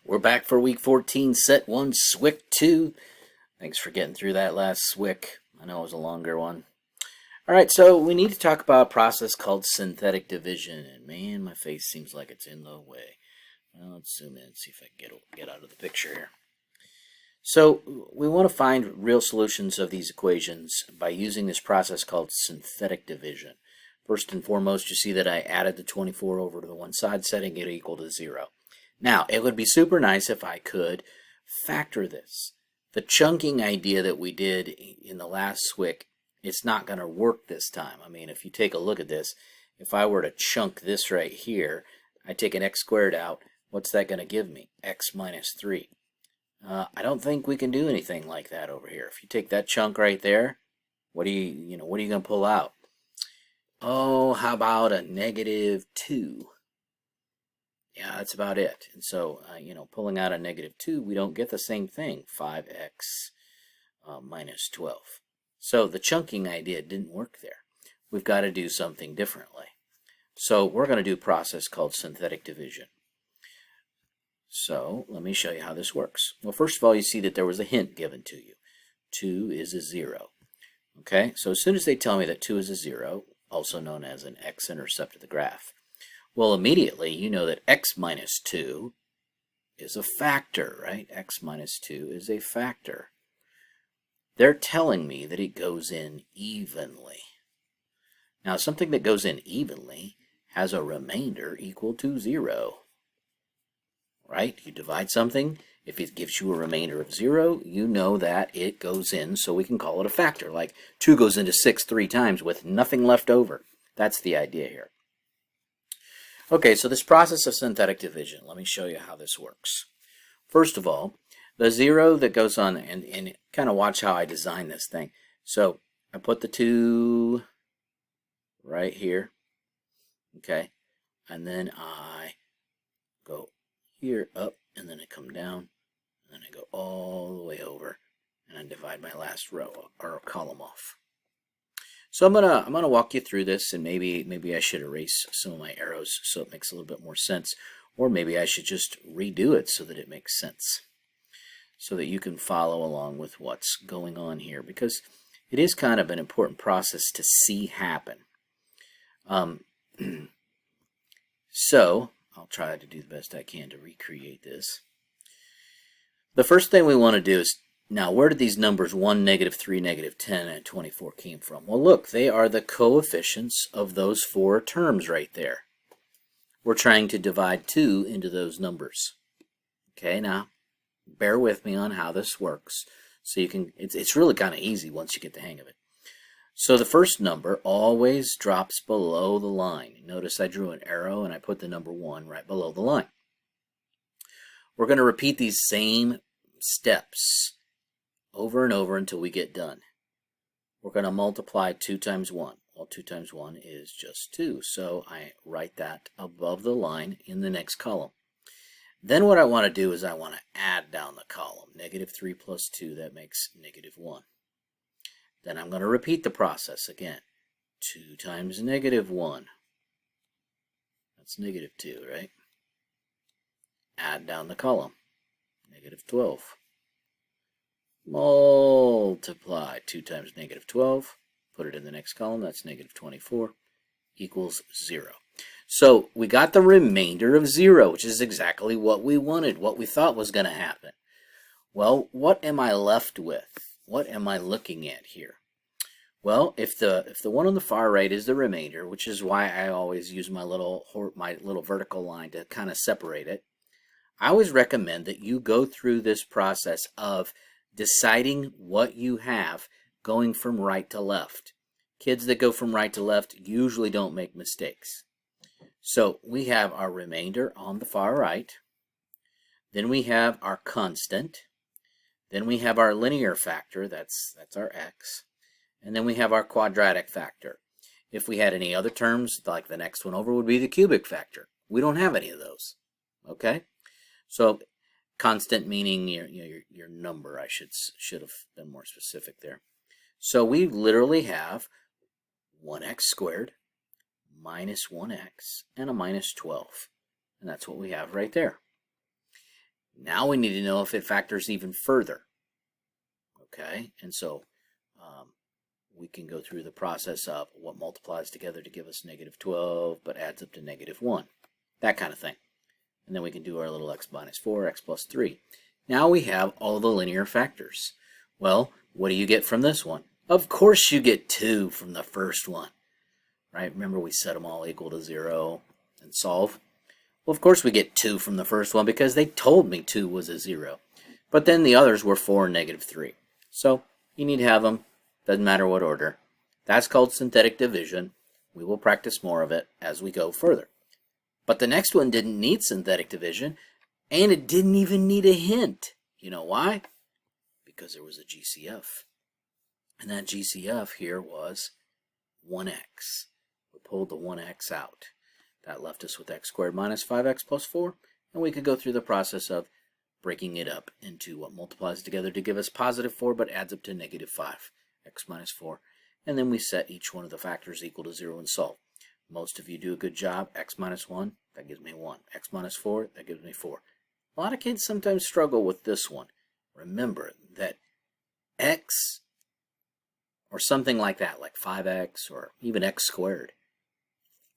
We're back for week 14, set 1, SWYK 2. Thanks for getting through that last SWYK. I know it was a longer one. Alright, so we need to talk about a process called synthetic division. And man, my face seems like it's in the way. Well, let's zoom in and see if I can get out of the picture here. So we want to find real solutions of these equations by using this process called synthetic division. First and foremost, you see that I added the 24 over to the one side, setting it equal to 0. Now, it would be super nice if I could factor this. The chunking idea that we did in the last SWYK, it's not going to work this time. I mean, if you take a look at this, if I were to chunk this right here, I take an x squared out, what's that going to give me? X minus 3. I don't think we can do anything like that over here. If you take that chunk right there, what are you going to pull out? Oh, how about a negative 2? Yeah, that's about it. And so, pulling out a negative 2, we don't get the same thing, 5x minus 12. So the chunking idea didn't work there. We've got to do something differently. So we're going to do a process called synthetic division. So let me show you how this works. Well, first of all, you see that there was a hint given to you. 2 is a 0. Okay, so as soon as they tell me that 2 is a 0, also known as an x-intercept of the graph, well, immediately you know that x minus 2 is a factor, right? X minus 2 is a factor. They're telling me that it goes in evenly. Now, something that goes in evenly has a remainder equal to 0. Right? You divide something, if it gives you a remainder of 0, you know that it goes in, so we can call it a factor. Like 2 goes into 6 3 times with nothing left over. That's the idea here. Okay, so this process of synthetic division, let me show you how this works. First of all, the 0 that goes on, and kind of watch how I design this thing. So I put the 2 right here, okay, and then I go here up, and then I come down, and then I go all the way over, and I divide my last row or column off. So I'm gonna walk you through this, and maybe I should erase some of my arrows so it makes a little bit more sense, or maybe I should just redo it so that it makes sense, so that you can follow along with what's going on here, because it is kind of an important process to see happen. So I'll try to do the best I can to recreate this. The first thing we want to do is, now where did these numbers 1, negative 3, negative 10, and 24 came from? Well, look, they are the coefficients of those 4 terms right there. We're trying to divide 2 into those numbers. Okay, now bear with me on how this works. So you can, it's really kind of easy once you get the hang of it. So the first number always drops below the line. Notice I drew an arrow and I put the number 1 right below the line. We're going to repeat these same steps over and over until we get done. We're going to multiply 2 times 1. Well, 2 times 1 is just 2. So I write that above the line in the next column. Then what I want to do is I want to add down the column. Negative 3 plus 2, that makes negative 1. Then I'm going to repeat the process again. 2 times negative 1. That's negative 2, right? Add down the column. Negative 12. Multiply 2 times negative 12. Put it in the next column. That's negative 24. Equals 0. So we got the remainder of 0, which is exactly what we wanted, what we thought was going to happen. Well, what am I left with? What am I looking at here? Well, if the one on the far right is the remainder, which is why I always use my little vertical line to kind of separate it, I always recommend that you go through this process of deciding what you have going from right to left. Kids that go from right to left usually don't make mistakes. So we have our remainder on the far right. Then we have our constant. Then we have our linear factor, that's our x. And then we have our quadratic factor. If we had any other terms, like the next one over would be the cubic factor. We don't have any of those. Okay? So constant meaning your number. I should have been more specific there. So we literally have 1x squared minus 1x and a minus 12. And that's what we have right there. Now we need to know if it factors even further. Okay, and so we can go through the process of what multiplies together to give us negative 12, but adds up to negative 1. That kind of thing. And then we can do our little x minus 4, x plus 3. Now we have all the linear factors. Well, what do you get from this one? Of course you get 2 from the first one. Right? Remember we set them all equal to 0 and solve? Well, of course we get 2 from the first one because they told me 2 was a 0. But then the others were 4 and negative 3. So you need to have them. Doesn't matter what order. That's called synthetic division. We will practice more of it as we go further. But the next one didn't need synthetic division, and it didn't even need a hint. You know why? Because there was a GCF. And that GCF here was 1x. We pulled the 1x out. That left us with x squared minus 5x plus 4, and we could go through the process of breaking it up into what multiplies together to give us positive 4 but adds up to negative 5. X minus 4, and then we set each one of the factors equal to 0 and solve. Most of you do a good job. X minus 1, that gives me 1. X minus 4, that gives me 4. A lot of kids sometimes struggle with this one. Remember that x, or something like that, like 5x or even x squared,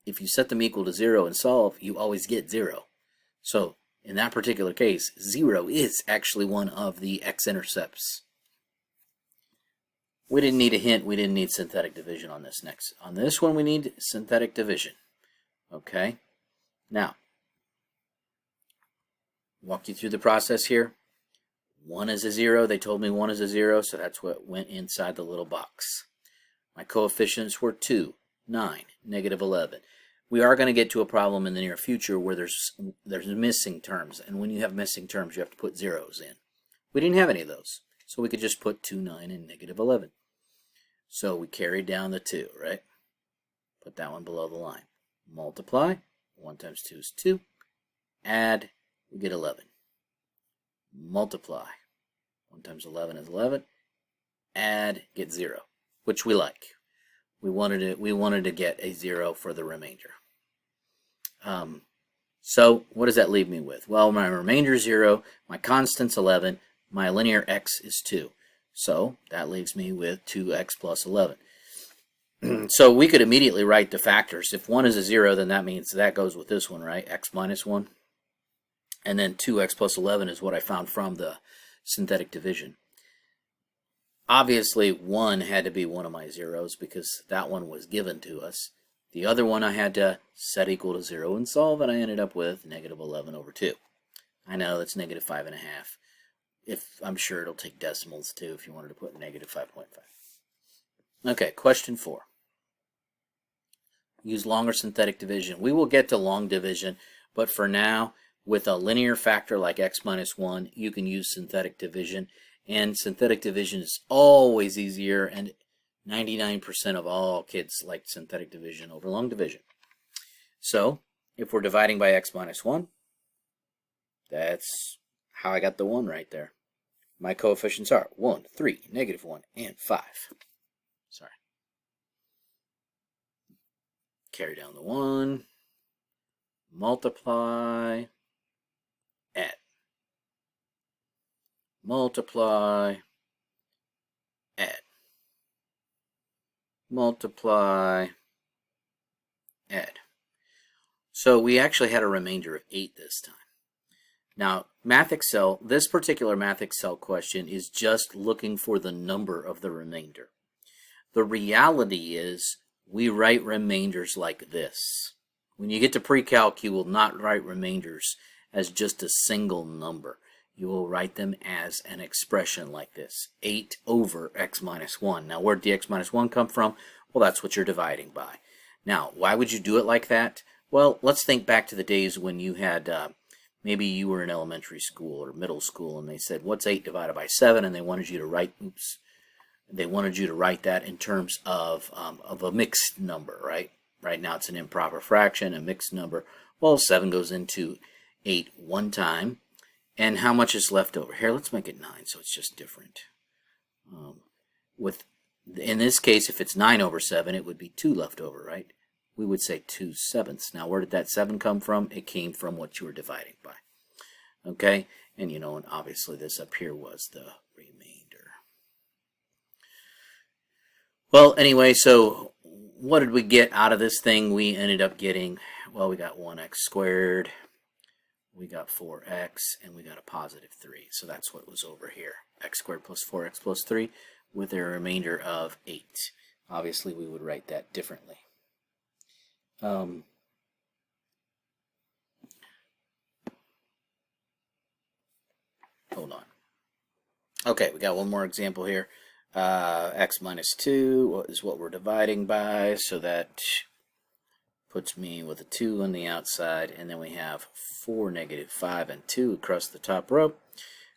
if you set them equal to 0 and solve, you always get 0. So in that particular case, 0 is actually one of the x-intercepts. We didn't need a hint. We didn't need synthetic division on this next. On this one, we need synthetic division. Okay? Now, walk you through the process here. 1 is a 0. They told me 1 is a 0, so that's what went inside the little box. My coefficients were 2, 9, negative 11. We are going to get to a problem in the near future where there's missing terms, and when you have missing terms, you have to put zeros in. We didn't have any of those, so we could just put 2, 9, and negative 11. So we carried down the 2, right? Put that one below the line. Multiply. 1 times 2 is 2. Add. We get 11. Multiply. 1 times 11 is 11. Add. Get 0, which we like. We wanted to get a 0 for the remainder. So what does that leave me with? Well, my remainder is 0. My constant's 11. My linear x is 2. So that leaves me with 2x plus 11. So we could immediately write the factors. If 1 is a 0, then that means that goes with this one, right? X minus 1. And then 2x plus 11 is what I found from the synthetic division. Obviously, 1 had to be one of my zeros because that one was given to us. The other one I had to set equal to 0 and solve, and I ended up with negative 11 over 2. I know that's negative 5.5. I'm sure it'll take decimals too if you wanted to put negative 5.5. Okay, question 4. Use long or synthetic division. We will get to long division, but for now, with a linear factor like x minus 1, you can use synthetic division. And synthetic division is always easier, and 99% of all kids like synthetic division over long division. So, if we're dividing by x minus 1, that's how I got the 1 right there. My coefficients are 1, 3, negative 1, and 5. Sorry. Carry down the 1. Multiply. Add. Multiply. Add. Multiply. Add. So we actually had a remainder of 8 this time. Now, Math Excel, this particular Math Excel question is just looking for the number of the remainder. The reality is we write remainders like this. When you get to pre-calc, you will not write remainders as just a single number. You will write them as an expression like this, 8 over x minus 1. Now, where did the x minus 1 come from? Well, that's what you're dividing by. Now, why would you do it like that? Well, let's think back to the days when you had, maybe you were in elementary school or middle school, and they said, what's 8 divided by 7? And they wanted you to write, they wanted you to write that in terms of a mixed number, right? Right now it's an improper fraction, a mixed number. Well, 7 goes into 8 one time. And how much is left over? Here, let's make it 9, so it's just different. In this case, if it's 9 over 7, it would be 2 left over, right? We would say 2/7. Now, where did that 7 come from? It came from what you were dividing by. Okay, and and obviously this up here was the remainder. Well, anyway, so what did we get out of this thing? We ended up getting, well, we got 1x squared, we got 4x, and we got a positive 3. So that's what was over here. X squared plus 4x plus 3 with a remainder of 8. Obviously, we would write that differently. Hold on. Okay, we got one more example here. X minus 2 is what we're dividing by, so that puts me with a 2 on the outside, and then we have 4, negative 5, and 2 across the top row,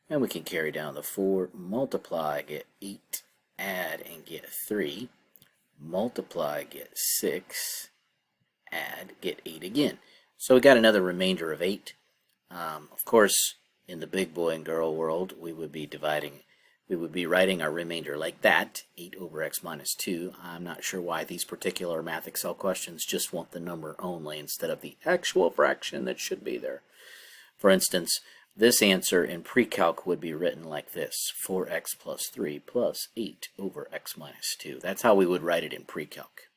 and we can carry down the 4, multiply, get 8, add, and get 3, multiply, get 6, add, get 8 again. So we got another remainder of 8. Of course, in the big boy and girl world, we would be writing our remainder like that, 8 over x minus 2. I'm not sure why these particular math Excel questions just want the number only instead of the actual fraction that should be there. For instance, this answer in pre-calc would be written like this, 4x plus 3 plus 8 over x minus 2. That's how we would write it in pre-calc.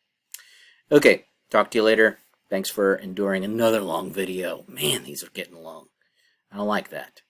Okay, talk to you later. Thanks for enduring another long video. Man, these are getting long. I don't like that.